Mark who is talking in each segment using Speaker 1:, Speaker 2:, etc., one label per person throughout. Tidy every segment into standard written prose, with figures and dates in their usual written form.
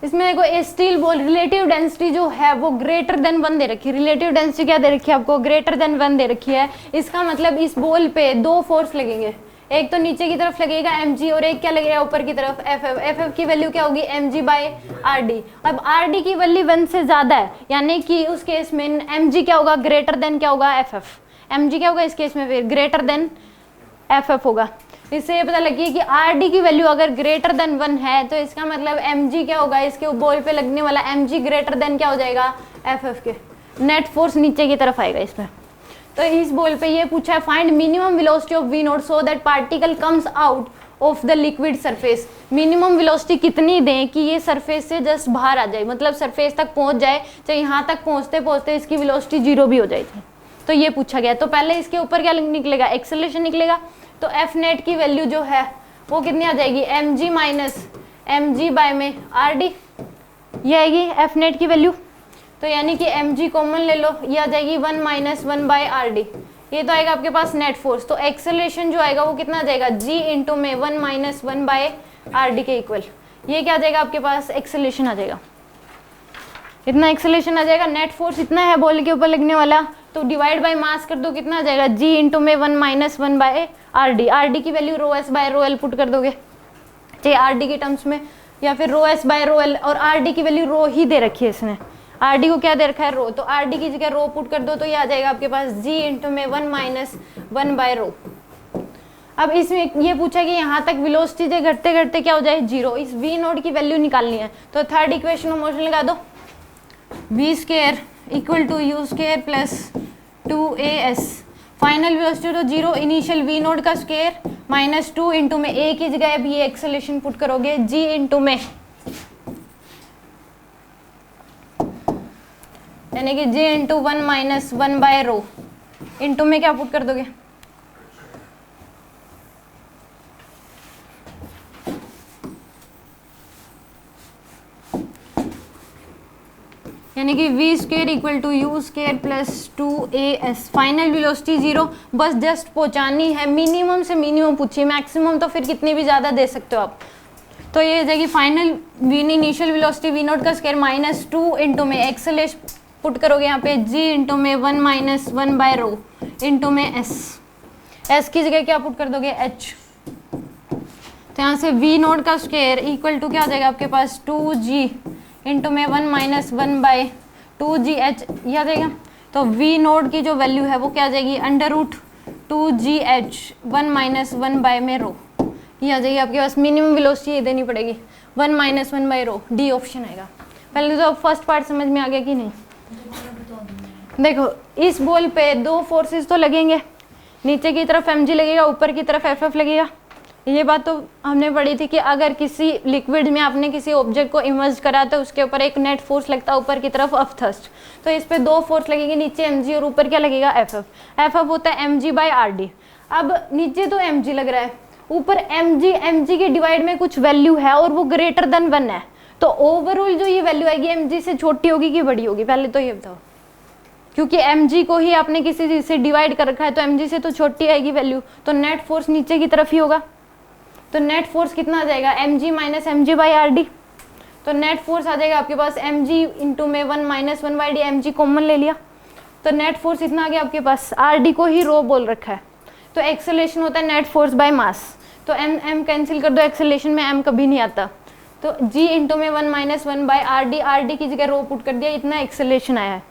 Speaker 1: इसमें देखो steel ball relative density जो है वो ग्रेटर देन 1 दे रखी है। रिलेटिव डेंसिटी क्या दे रखी है आपको? ग्रेटर देन 1 दे रखी है। इसका मतलब इस बॉल पे 2 फोर्स लगेंगे, एक तो नीचे की तरफ लगेगा mg और एक क्या लगेगा ऊपर की तरफ ff। ff की वैल्यू क्या होगी? mg/rd। अब rd की वैल्यू 1 से ज्यादा है, यानी कि उस केस में mg क्या होगा? ग्रेटर देन क्या होगा? ff। mg क्या होगा इस केस में? फिर ग्रेटर देन ff होगा। इससे ये पता लगी कि rd की वैल्यू अगर ग्रेटर देन 1 है तो इसका मतलब mg क्या होगा? इसके बॉल पे लगने वाला mg ग्रेटर देन क्या हो जाएगा? ff के। नेट फोर्स नीचे की तरफ आएगा इसमें। तो इस बॉल पे ये पूछा है find minimum velocity of v naught so that particle comes out of the liquid surface. Minimum velocity कितनी दें कि ये सरफेस से जस्ट बाहर आ जाए, मतलब सरफेस तक पहुंच जाए, चाहे यहाँ तक पहुंचते पहुंचते इसकी वेलोसिटी 0 भी हो जाएगी। तो ये पूछा गया। तो पहले इसके ऊपर क्या निकलेगा? एक्सेलरेशन निकलेगा। तो एफ नेट की वैल्यू जो है वो कितनी आ जाएगी? mg माइनस mg बाय में rd, ये आएगी एफ नेट की वैल्यू। तो यानी कि mg कॉमन ले लो, ये आ जाएगी 1 माइनस 1 बाय rd। ये तो आएगा आपके पास नेट फोर्स। तो एक्सेलरेशन जो आएगा वो कितना आ जाएगा? g इंटू में 1 माइनस 1 बाय rd के इक्वल। ये क्या आ जाएगा आपके पास? एक्सेलरेशन आ जाएगा। इतना एक्सेलरेशन आ जाएगा। नेट फोर्स इतना है बॉल के ऊपर लगने वाला, तो डिवाइड बाय मास कर दो, कितना आ जाएगा? g इंटू में 1 माइनस 1 बाय rd। rd की value rho S by rho L put कर दोगे, चाहे rd के टर्म्स में या फिर rho S by rho L, और rd की वैल्यू रो ही दे रखी है इसने। rd को क्या दे रखा है? रो। तो rd की जगह रो पुट कर दो तो ये आ जाएगा आपके पास g इंटू में 1 माइनस 1 बाय रो। अब इसमें ये पूछा कि यहाँ तक वेलोसिटी घटते घटते क्या हो जाए? 0। इस v नोट की वैल्यू निकालनी है। तो थर्ड इक्वेशन में मोशन लगा दो, v square equal to u square plus 2as। Final velocity तो 0, इनिशियल v नोट का स्क्वायर माइनस 2 इंटू में a की जगह अब ये एक्सेलरेशन पुट करोगे g इंटू में, यानी कि g into 1 minus 1 by rho into में क्या पुट कर दोगे? यानी कि v square equal to u square plus 2as। Final velocity 0, बस जस्ट पहुंचानी है। मिनिमम से मिनिमम पूछिए, मैक्सिमम तो फिर कितनी भी ज़्यादा दे सकते हो आप। तो ये हो जाएगी final initial velocity v naught का स्क्वायर माइनस 2 इंटू में एक्सेलरेशन पुट करोगे यहाँ पे g इंटू में 1 माइनस 1 बाय रो इंटू में s की जगह क्या पुट कर दोगे? h। तो यहाँ से v नोट का स्क्वायर इक्वल टू क्या हो जाएगा आपके पास? 2g इंटू में 1 माइनस 1 बाय 2gh, ये आ जाएगा। तो v नोट की जो वैल्यू है वो क्या आ जाएगी? Under root 2gh 1 minus 1 bye में रो, ये आ जाएगी आपके पास। मिनिमम वेलोसिटी ये देनी पड़ेगी 1 minus 1 by row, D option आएगा। पहले तो फर्स्ट पार्ट समझ में आ गया कि नहीं? देखो इस बॉल पे 2 फोर्सेस तो लगेंगे, नीचे की तरफ mg लगेगा, ऊपर की तरफ ff लगेगा। ये बात तो हमने पढ़ी थी कि अगर किसी लिक्विड में आपने किसी ऑब्जेक्ट को इमर्ज करा तो उसके ऊपर एक नेट फोर्स लगता है ऊपर की तरफ ऑफ थ्रस्ट। तो इस पे 2 फोर्स लगेंगे, नीचे mg और ऊपर क्या लगेगा? ff। ff होता है mg बाय rd। अब नीचे तो mg लग रहा है, ऊपर mg के डिवाइड में कुछ वैल्यू है और वो ग्रेटर देन 1 है, तो ओवरऑल जो ये वैल्यू आएगी mg से छोटी होगी कि बड़ी होगी? पहले तो ये बताओ, क्योंकि mg को ही आपने किसी चीज से डिवाइड कर रखा है तो mg से तो छोटी आएगी वैल्यू, तो नेट फोर्स नीचे की तरफ ही होगा। तो नेट फोर्स कितना आ जाएगा? mg minus mg by rd। तो नेट फोर्स आ जाएगा आपके पास mg इंटू में 1 minus 1 by D, mg common ले लिया तो नेट फोर्स इतना आ गया आपके पास। rd को ही रो बोल रखा है, तो एक्सेलरेशन होता है नेट फोर्स बाय मास। तो m कैंसिल कर दो, एक्सेलरेशन में m कभी नहीं आता। तो g इंटू में 1 माइनस 1 बाई rd की जगह रो पुट कर दिया, इतना एक्सेलरेशन आया है।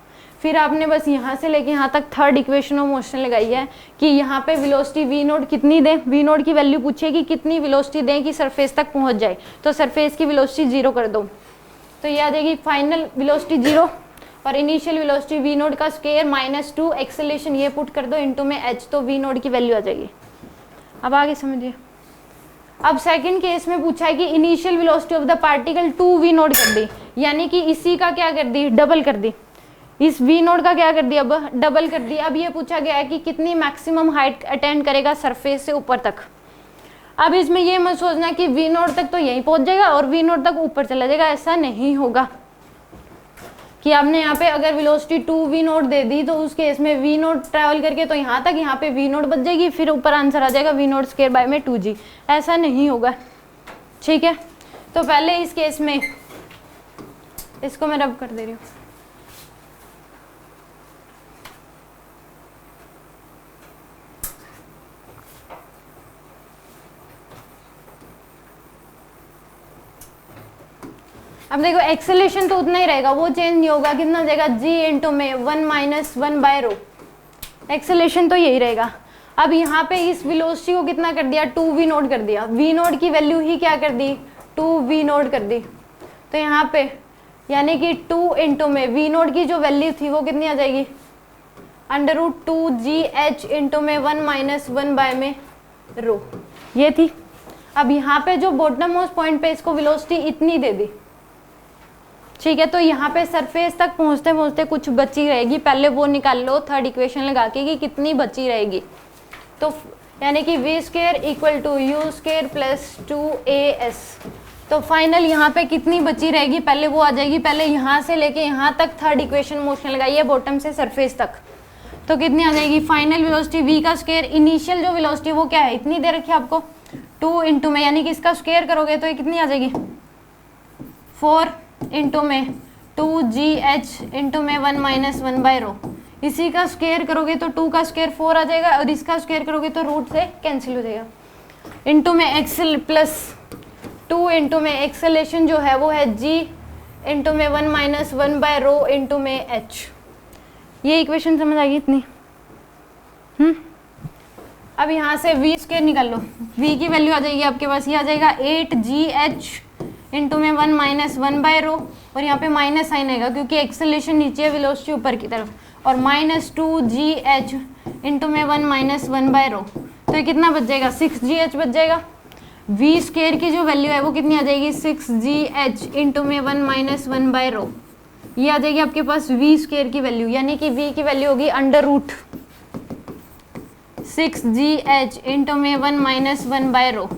Speaker 1: फिर आपने बस यहाँ से लेके यहाँ तक थर्ड इक्वेशन ऑफ मोशन लगाई है कि यहाँ पे वेलोसिटी v नोट कितनी दें, v नोट की वैल्यू पूछेगी कितनी वेलोसिटी दें कि सरफेस तक पहुँच जाए, तो सरफेस की वेलोसिटी 0 कर दो, तो ये आ जाएगी फाइनल वेलोसिटी 0 और इनिशियल वेलोसिटी v नोट का स्क्वायर माइनस 2 एक्सेलरेशन ये पुट कर दो इंटू में h, तो v नोट की वैल्यू आ जाएगी। अब आगे समझिए। अब सेकंड केस में पूछा है कि initial velocity of the particle 2v note कर दी, यानी कि इसी का क्या कर दी? डबल कर दी। इस v नोट का क्या कर दिया? अब डबल कर दिया। अब ये पूछा गया है कि कितनी मैक्सिमम हाइट अटेंड करेगा सरफेस से ऊपर तक। अब इसमें ये मत सोचना कि v नोट तक तो यहीं पहुंच जाएगा और v नोट तक ऊपर चला जाएगा, ऐसा नहीं होगा कि आपने यहाँ पे अगर वेलोसिटी 2v नोट दे दी तो उस केस में v नोट ट्रैवल करके तो यहाँ तक, यहाँ पे v नोट बच जाएगी, फिर ऊपर आंसर आ जाएगा v नोट स्क्वायर बाय में 2g, ऐसा नहीं होगा। ठीक है, तो पहले इस केस में इसको मैं रब कर दे रही हूँ। अब देखो एक्सेलेरेशन तो उतना ही रहेगा, वो चेंज नहीं होगा। कितना जाएगा g इंटू में 1 माइनस 1 बाय रो, एक्सेलेरेशन तो यही रहेगा। अब यहाँ पे इस वेलोसिटी को कितना कर दिया, 2v नोट कर दिया। v नोट की वैल्यू ही क्या कर दी, 2v नोट कर दी। तो यहाँ पे यानी कि 2 इंटू में v नोट की जो वैल्यू थी वो कितनी आ जाएगी, अंडर रूट 2gh इंटू में 1 माइनस 1 बाय में रो, ये थी। अब यहाँ पे जो बॉटम मोस्ट पॉइंट पे इसको वेलोसिटी इतनी दे दी, ठीक है। तो यहाँ पे सरफेस तक पहुँचते पहुँचते कुछ बची रहेगी, पहले वो निकाल लो थर्ड इक्वेशन लगा के कि कितनी बची रहेगी। तो यानी कि v square equal to u square plus 2as। तो फाइनल यहाँ पे कितनी बची रहेगी, पहले वो आ जाएगी। पहले यहाँ से लेके यहाँ तक थर्ड इक्वेशन मोशन लगाइए, बॉटम से सरफेस तक, तो कितनी आ जाएगी फाइनल वेलोसिटी v का स्क्वायर। इनिशियल जो वेलोसिटी वो क्या है, इतनी दे रखी है आपको, 2 इंटू में यानी कि इसका स्क्वायर करोगे तो ये कितनी आ जाएगी, 4 इंटू में 2gh इंटू में 1 माइनस 1 बाय रो। इसी का स्क्वायर करोगे तो 2 का स्क्वायर 4 आ जाएगा, और इसका स्क्वायर करोगे तो रूट से कैंसिल हो जाएगा। इंटू में एक्सेल प्लस 2 इंटू में एक्सेलेरेशन जो है वो है g इंटू में 1 माइनस 1 बाय रो इंटू में h। ये इक्वेशन समझ आ गई इतनी। अब यहाँ से v स्क्वायर निकाल लो, v की वैल्यू आ जाएगी आपके पास, ये आ जाएगा 8gh इंटू में 1 माइनस 1 बाय रो, और यहाँ पे माइनस साइन आएगा क्योंकि एक्सेलेरेशन नीचे है, वेलोसिटी ऊपर की तरफ, और माइनस 2gh इंटू में 1 माइनस 1 बाय रो। तो ये कितना बच जाएगा, 6gh बच जाएगा। v स्क्वायर की जो वैल्यू है वो कितनी आ जाएगी, 6gh इंटू में 1 माइनस 1 बाय रो। ये आ जाएगी आपके पास v स्क्वायर की वैल्यू, यानी कि v की वैल्यू होगी अंडर रूट 6gh इंटू में 1 माइनस 1 बाय रो।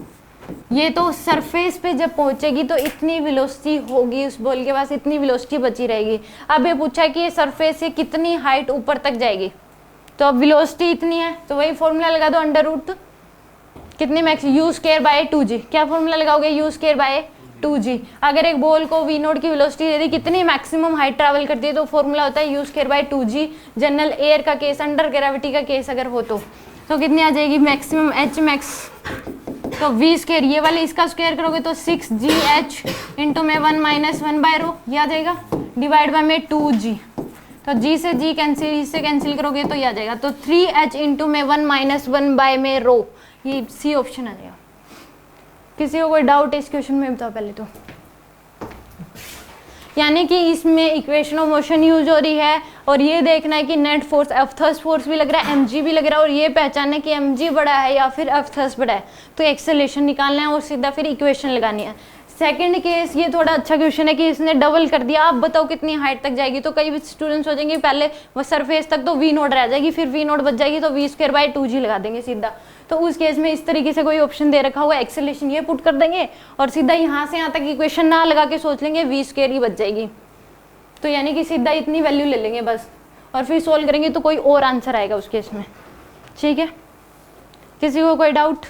Speaker 1: ये तो सरफेस पे जब पहुंचेगी तो इतनी वेलोसिटी होगी, उस बॉल के पास इतनी वेलोसिटी बची रहेगी। अब ये पूछा है कि ये सरफेस से कितनी हाइट ऊपर तक जाएगी, तो अब वेलोसिटी इतनी है, तो वही फॉर्मूला लगा दो, अंडर रूट कितनी max you square by 2g। क्या फॉर्मूला लगाओगे, यू स्क्वायर बाय 2g। अगर एक बॉल को v नोट की वेलोसिटी दे दी, कितनी मैक्सिमम हाइट ट्रैवल करती है, तो फॉर्मूला होता है you square by 2g। General air का केस, अंडर ग्रेविटी का केस अगर हो तो कितनी आ जाएगी मैक्सिमम h मैक्स। तो v स्क्वायर ये वाले इसका स्क्वायर करोगे तो 6gh इंटू में 1 माइनस 1 बाय रो, ये आ जाएगा, डिवाइड बाय में 2g। तो g से g कैंसिल, इससे कैंसिल करोगे तो ये आ जाएगा, तो 3h इंटू में 1 माइनस 1 बाय में रो। ये सी ऑप्शन आ जाएगा। किसी को कोई डाउट इस क्वेश्चन में बताओ पहले तो। यानी कि इसमें इक्वेशन ऑफ मोशन यूज हो रही है, और ये देखना है कि नेट फोर्स एफ फोर्स भी लग रहा है, mg भी लग रहा है, और ये पहचानना है कि mg बड़ा है या फिर एफ बड़ा है। तो एक्सेलेरेशन निकालना है और सीधा फिर इक्वेशन लगानी है। सेकंड केस ये थोड़ा अच्छा क्वेश्चन है कि इसने डबल कर दिया, आप बताओ कितनी हाइट तक जाएगी। तो कई स्टूडेंट्स सोचेंगे पहले वो सरफेस तक तो v नोट रह जाएगी, फिर v नोट बच जाएगी तो v स्क्वायर बाय 2g लगा देंगे सीधा। तो उस केस में इस तरीके से कोई ऑप्शन दे रखा हुआ, एक्सेलेरेशन ये पुट कर देंगे और सीधा यहाँ से यहाँ तक इक्वेशन ना लगा के सोच लेंगे v स्क्वायर ही बच जाएगी। तो यानी कि सीधा इतनी वैल्यू ले लेंगे बस, और फिर सोल्व करेंगे तो कोई और आंसर आएगा उस केस में। ठीक है, किसी को कोई डाउट?